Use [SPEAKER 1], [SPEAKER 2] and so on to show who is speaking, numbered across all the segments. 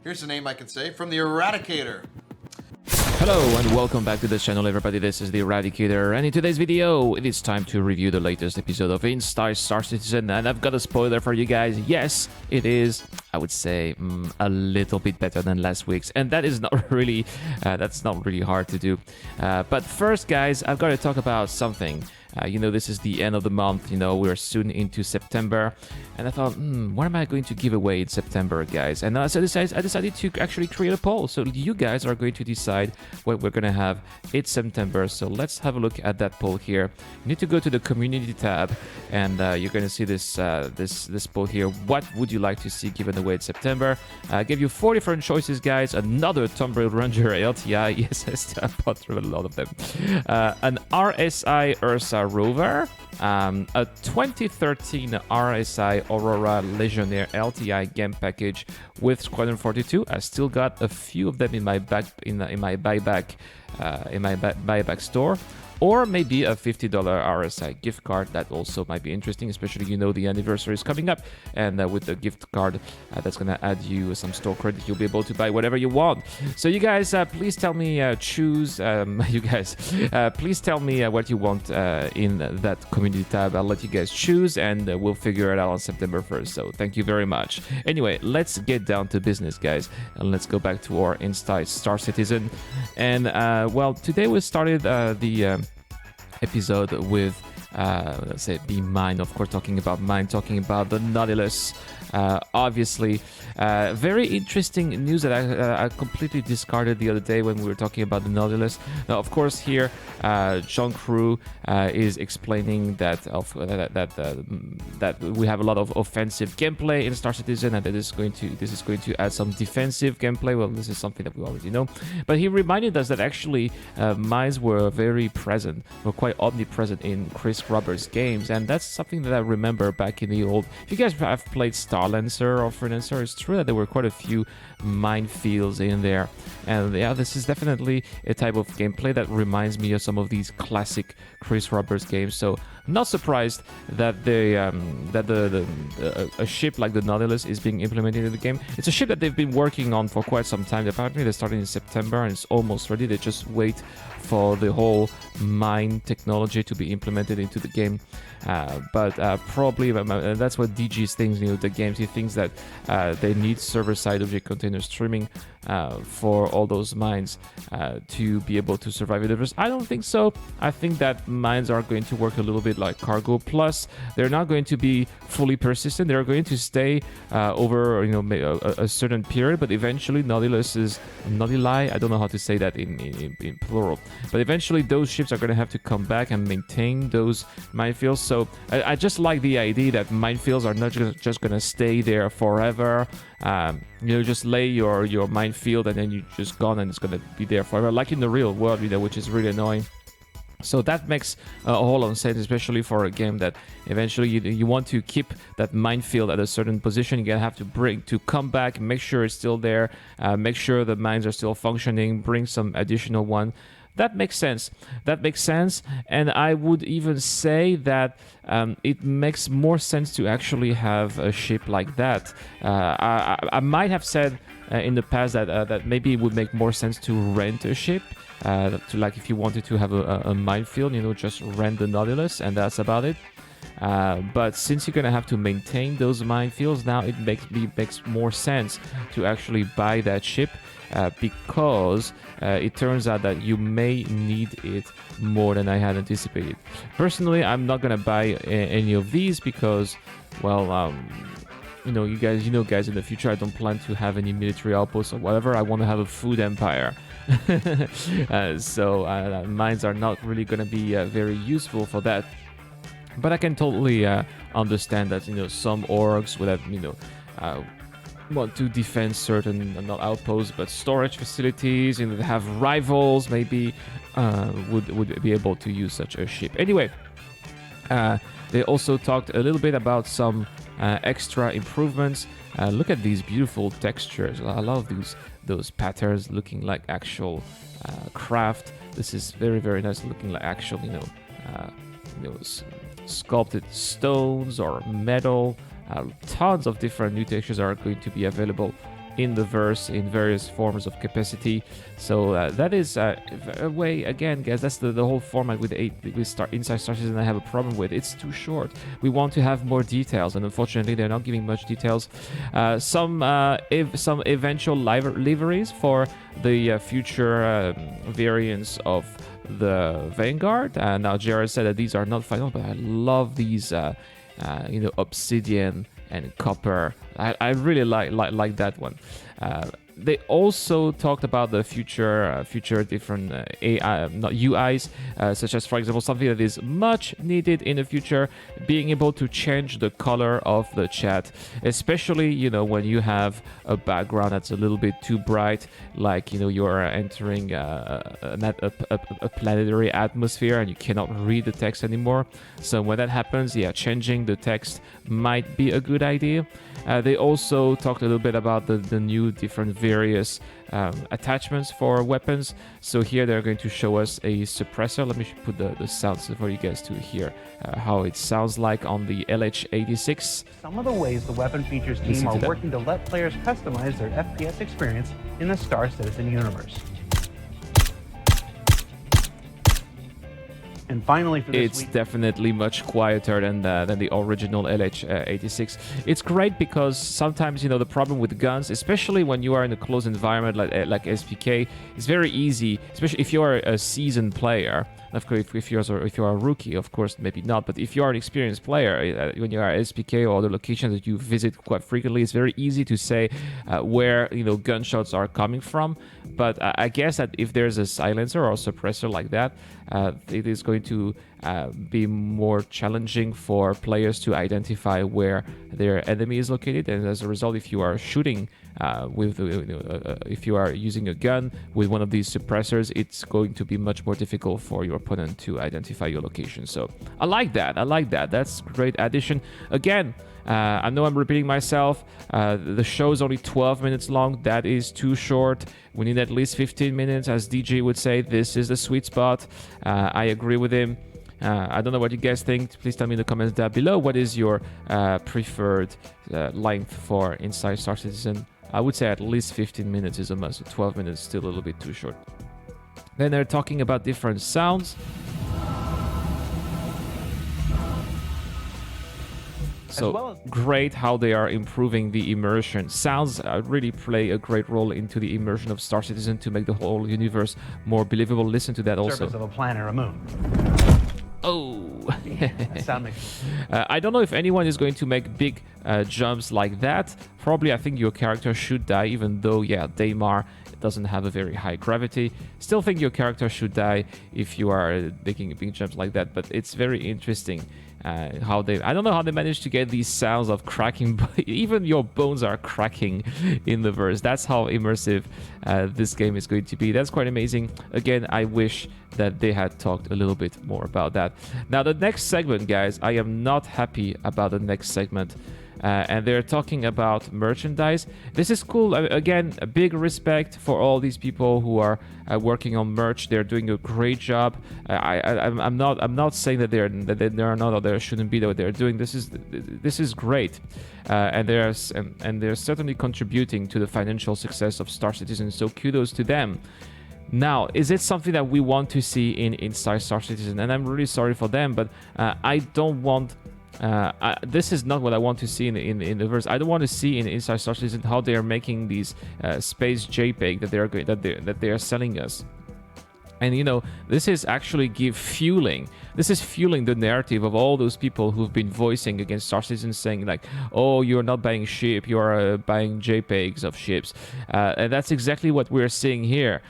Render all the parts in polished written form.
[SPEAKER 1] Here's a name I can say from the Eradicator.
[SPEAKER 2] Hello and welcome back to this channel, everybody. This is the Eradicator, and in today's video it is time to review the latest episode of Instar Star Citizen, and I've got a spoiler for you guys. Yes, it is, I would say, a little bit better than last week's, and that is not really that's not really hard to do. But first, guys, I've got to talk about something. This is the end of the month. We're soon into September, and I thought, what am I going to give away in September, guys? And so I decided to actually create a poll. So you guys are going to decide what we're going to have in September. So let's have a look at that poll here. You need to go to the community tab, and you're going to see this this poll here. What would you like to see given away in September? I gave you 4 different choices, guys. Another Tomb Raider Ranger LTI. Yes, I bought through a lot of them. An RSI Ursa rover, a 2013 RSI Aurora Legionnaire LTI game package with Squadron 42. I still got a few of them in my buyback store. Or maybe a $50 RSI gift card. That also might be interesting, especially the anniversary is coming up, and with the gift card, that's gonna add you some store credit. You'll be able to buy whatever you want. So you guys, please tell me, choose. Please tell me what you want in that community tab. I'll let you guys choose, and we'll figure it out on September 1st. So thank you very much. Anyway, let's get down to business, guys, and let's go back to our Instar Star Citizen. And today we started the episode with let's say the mine, of course, talking about the Nautilus. Obviously, very interesting news that I completely discarded the other day when we were talking about the Nautilus. Now, of course, here John Crew is explaining that we have a lot of offensive gameplay in Star Citizen, and that this is going to add some defensive gameplay. Well, this is something that we already know, but he reminded us that actually mines were quite omnipresent in Chris Roberts' games, and that's something that I remember back in the old. If you guys have played Starlancer or Freelancer, it's true that there were quite a few minefields in there, and yeah, this is definitely a type of gameplay that reminds me of some of these classic Chris Roberts games. So not surprised that a ship like the Nautilus is being implemented in the game. It's a ship that they've been working on for quite some time. Apparently, they started in September and it's almost ready. They just wait for the whole mine technology to be implemented into the game. But probably that's what DG thinks. The games, he thinks that they need server-side object container streaming for all those mines to be able to survive it. I don't think so. I think that mines are going to work a little bit like cargo. Plus, they're not going to be fully persistent. They're going to stay over a certain period. But eventually, Nautili. I don't know how to say that in plural. But eventually, those ships are going to have to come back and maintain those minefields. So I just like the idea that minefields are not just going to stay there forever. Just lay your minefield and then you just gone and it's going to be there forever, like in the real world, which is really annoying. So that makes a whole lot of sense, especially for a game that eventually you want to keep that minefield at a certain position. You're going to have to come back, make sure it's still there, make sure the mines are still functioning, bring some additional one. That makes sense. And I would even say that it makes more sense to actually have a ship like that. I might have said in the past that maybe it would make more sense to rent a ship. Like if you wanted to have a minefield, just rent the Nautilus and that's about it. But since you're going to have to maintain those minefields, now it makes more sense to actually buy that ship because it turns out that you may need it more than I had anticipated. Personally, I'm not going to buy any of these because, you guys, in the future, I don't plan to have any military outposts or whatever. I want to have a food empire. So mines are not really going to be very useful for that. But I can totally understand that some orgs would have want to defend certain not outposts but storage facilities, that have rivals maybe would be able to use such a ship. Anyway, they also talked a little bit about some extra improvements. Look at these beautiful textures. I love those patterns looking like actual craft. This is very, very nice looking like actual sculpted stones or metal. Tons of different new textures are going to be available in the verse in various forms of capacity. So that is a way, again, guys, that's the whole format with Inside Star Citizen I have a problem with. It's too short. We want to have more details, and unfortunately they're not giving much details. Some eventual liveries for the future variants of the Vanguard. Now Jared said that these are not final, but I love these obsidian and copper. I really like that one. They also talked about the future different AI, not UIs, such as, for example, something that is much needed in the future, being able to change the color of the chat, especially, when you have a background that's a little bit too bright, like, you're entering a planetary atmosphere and you cannot read the text anymore. So when that happens, changing the text might be a good idea. They also talked a little bit about the new different various attachments for weapons. So here they're going to show us a suppressor. Let me put the sounds for you guys to hear how it sounds like on the LH86.
[SPEAKER 3] Some of the ways the weapon features team are working to let players customize their FPS experience in the Star Citizen universe. And finally, for this
[SPEAKER 2] week, definitely much quieter than the original LH86. It's great because sometimes, the problem with guns, especially when you are in a closed environment like SPK, it's very easy, especially if you are a seasoned player. Of course, if you're a rookie, of course, maybe not. But if you are an experienced player, when you are at SPK or other locations that you visit quite frequently, it's very easy to say where gunshots are coming from. But I guess that if there's a silencer or a suppressor like that, it is going to be more challenging for players to identify where their enemy is located. And as a result, if you are shooting if you are using a gun with one of these suppressors, it's going to be much more difficult for your opponent to identify your location. So I like that. That's a great addition. Again, I know I'm repeating myself. The show is only 12 minutes long. That is too short. We need at least 15 minutes. As DJ would say, this is the sweet spot. I agree with him. I don't know what you guys think. Please tell me in the comments down below. What is your preferred length for Inside Star Citizen? I would say at least 15 minutes is a must. 12 minutes is still a little bit too short. Then they're talking about different sounds. So great how they are improving the immersion. Sounds really play a great role into the immersion of Star Citizen to make the whole universe more believable. Listen to that also.
[SPEAKER 3] Surface of a planet or a moon.
[SPEAKER 2] Oh.
[SPEAKER 3] Sound makes
[SPEAKER 2] I don't know if anyone is going to make big jumps like that. Probably I think your character should die, even though, Daymar doesn't have a very high gravity. Still think your character should die if you are making big jumps like that, but it's very interesting how I don't know how they managed to get these sounds of cracking, but even your bones are cracking in the verse. That's how immersive this game is going to be. That's quite amazing. Again, I wish that they had talked a little bit more about that. Now, the next segment, guys, I am not happy about the next segment. And they're talking about merchandise. This is cool. Again, a big respect for all these people who are working on merch. They're doing a great job. I'm not saying that there are not or there shouldn't be what they're doing. This is great, and they're certainly contributing to the financial success of Star Citizen. So kudos to them. Now, is it something that we want to see in Inside Star Citizen? And I'm really sorry for them, but I don't want. This is not what I want to see in the verse. I don't want to see in Inside Star Citizen how they are making these space JPEG that they are selling us. And this is actually fueling the narrative of all those people who've been voicing against Star Citizen, saying like, oh, you're not buying ship, you're buying JPEGs of ships, and that's exactly what we're seeing here.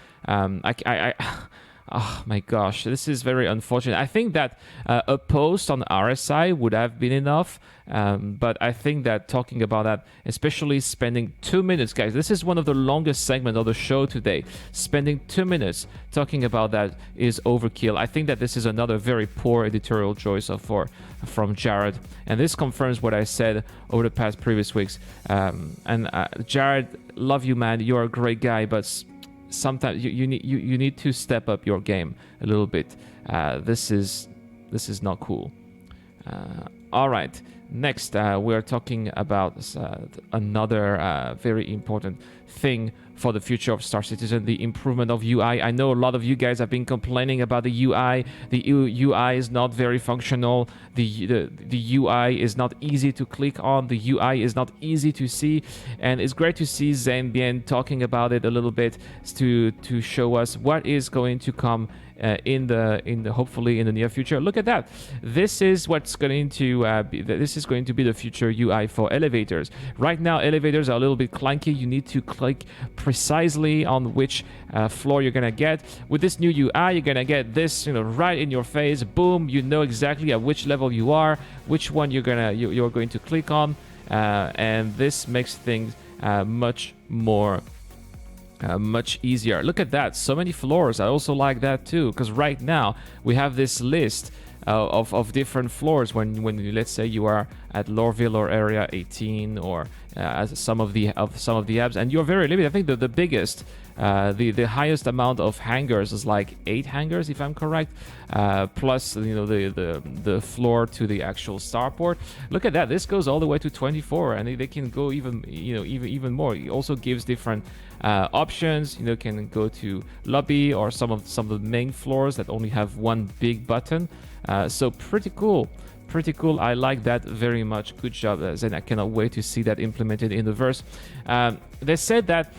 [SPEAKER 2] Oh my gosh, this is very unfortunate. I think that a post on RSI would have been enough, but I think that talking about that, especially spending 2 minutes, guys, this is one of the longest segments of the show today. Spending 2 minutes talking about that is overkill. I think that this is another very poor editorial choice from Jared, and this confirms what I said over the past previous weeks. Jared, love you, man. You're a great guy, but sometimes you need to step up your game a little bit. This is not cool. All right, Next, we're talking about another very important thing for the future of Star Citizen, the improvement of UI. I know a lot of you guys have been complaining about the UI. The UI is not very functional. The UI is not easy to click on. The UI is not easy to see. And it's great to see Zenbien talking about it a little bit to show us what is going to come in the hopefully in the near future. Look at that. This is what's going to this is going to be the future UI for elevators. Right now, elevators are a little bit clunky. You need to click precisely on which floor you're gonna get. With this new UI, you're gonna get this, right in your face. Boom! You know exactly at which level you are, which one you're going to click on, and this makes things much more. Much easier. Look at that, so many floors. I also like that too, because right now we have this list of different floors when let's say you are at Lorville or Area 18 or some of the apps, and you're very limited. I think the biggest the highest amount of hangars is like 8 hangars, if I'm correct, plus the floor to the actual starport. Look at that, this goes all the way to 24, and they can go even more. It also gives different options. Can go to lobby or some of the main floors that only have one big button. So pretty cool. I like that very much. Good job, Zen. I cannot wait to see that implemented in the verse. They said that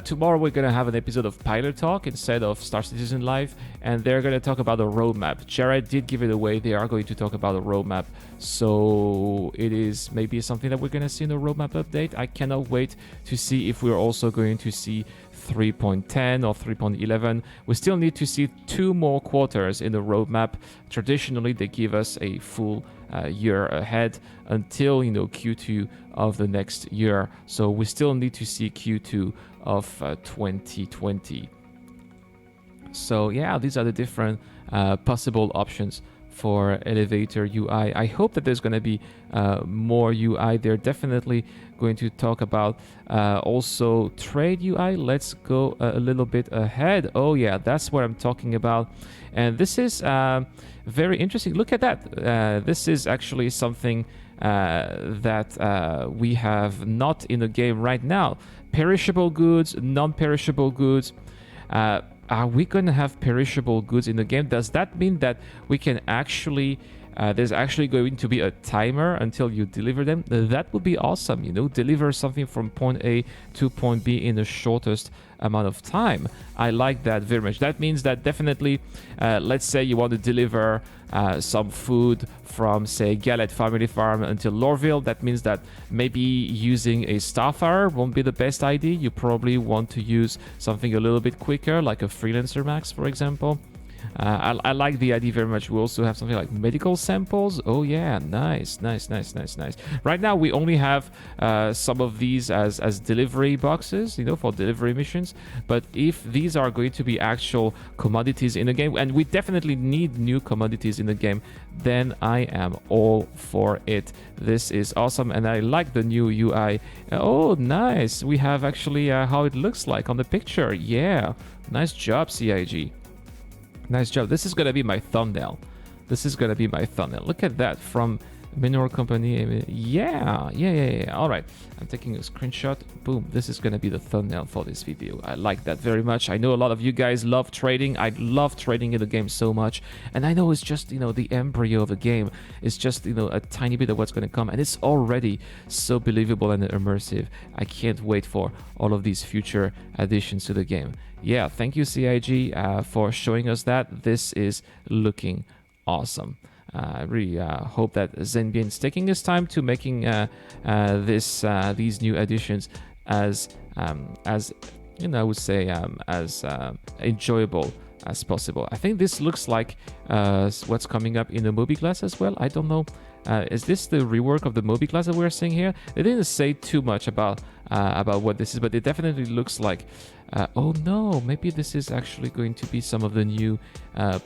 [SPEAKER 2] tomorrow we're going to have an episode of Pilot Talk instead of Star Citizen Live, and they're going to talk about the roadmap. Jared did give it away. They are going to talk about the roadmap, so it is maybe something that we're going to see in the roadmap update. I cannot wait to see if we're also going to see 3.10 or 3.11. We still need to see 2 more quarters in the roadmap. Traditionally, they give us a full year ahead until Q2 of the next year. So we still need to see Q2 of 2020. So yeah, these are the different possible options for elevator UI. I hope that there's going to be more UI. They're definitely going to talk about also trade UI. Let's go a little bit ahead. Oh yeah, that's what I'm talking about. And this is very interesting. Look at that. This is actually something that we have not in the game right now. Perishable goods, non-perishable goods. Are we going to have perishable goods in the game? Does that mean that we can actually there's actually going to be a timer until you deliver them? That would be awesome. Deliver something from point A to point B in the shortest amount of time. I like that very much. That means that definitely, let's say you want to deliver some food from, say, Gallet Family Farm until Lorville. That means that maybe using a Starfire won't be the best idea. You probably want to use something a little bit quicker, like a Freelancer Max, for example. I like the idea very much. We also have something like medical samples. Oh yeah, nice. Right now we only have some of these as delivery boxes, for delivery missions. But if these are going to be actual commodities in the game, and we definitely need new commodities in the game, then I am all for it. This is awesome, and I like the new UI. Oh, nice. We have actually how it looks like on the picture. Yeah, nice job, CIG. Nice job. This is going to be my thumbnail. Look at that from Mineral Company. Yeah. All right. I'm taking a screenshot. Boom. This is going to be the thumbnail for this video. I like that very much. I know a lot of you guys love trading. I love trading in the game so much. And I know it's just, the embryo of the game. It's just, a tiny bit of what's going to come. And it's already so believable and immersive. I can't wait for all of these future additions to the game. Yeah, thank you, CIG, for showing us that. This is looking awesome. I really hope that Zenbien is taking his time to making these new additions as I would say as enjoyable as possible. I think this looks like what's coming up in the Moby class as well. I don't know. Is this the rework of the Moby class that we're seeing here? They didn't say too much about what this is, but it definitely looks like. Oh no, maybe this is actually going to be some of the new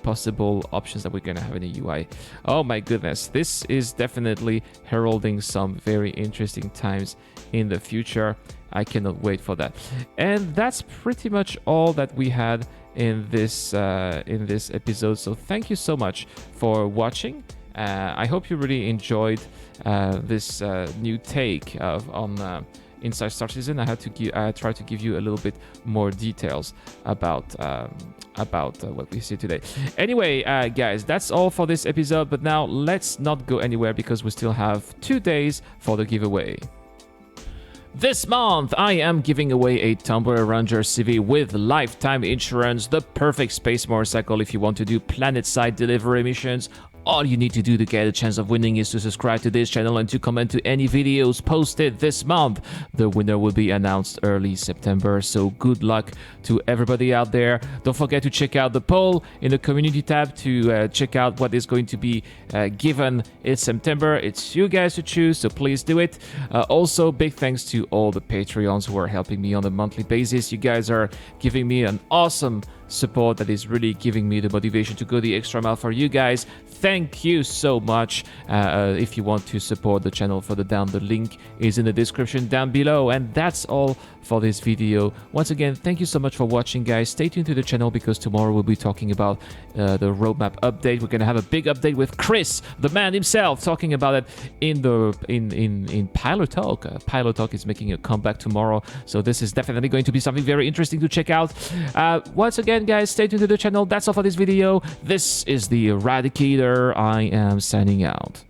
[SPEAKER 2] possible options that we're going to have in the UI. Oh my goodness, this is definitely heralding some very interesting times in the future. I cannot wait for that. And that's pretty much all that we had in this episode. So thank you so much for watching. I hope you really enjoyed this new take on Inside Star Citizen. I try to give you a little bit more details about what we see today. Anyway, guys, that's all for this episode. But now let's not go anywhere because we still have 2 days for the giveaway. This month, I am giving away a Tumblr Ranger CV with lifetime insurance, the perfect space motorcycle if you want to do planet-side delivery missions. All you need to do to get a chance of winning is to subscribe to this channel and to comment to any videos posted this month. The winner will be announced early September, so good luck to everybody out there. Don't forget to check out the poll in the community tab to check out what is going to be given in September. It's you guys to choose, so please do it. Also, big thanks to all the Patreons who are helping me on a monthly basis. You guys are giving me an awesome support that is really giving me the motivation to go the extra mile for you guys. Thank you so much. If you want to support the channel further down, the link is in the description down below. And that's all for this video. Once again, thank you so much for watching, guys. Stay tuned to the channel because tomorrow we'll be talking about the roadmap update. We're gonna have a big update with Chris, the man himself, talking about it in Pilot Talk. Pilot Talk is making a comeback tomorrow, so this is definitely going to be something very interesting to check out. Once again, guys, stay tuned to the channel. That's all for this video. This is the Eradicator. I am signing out.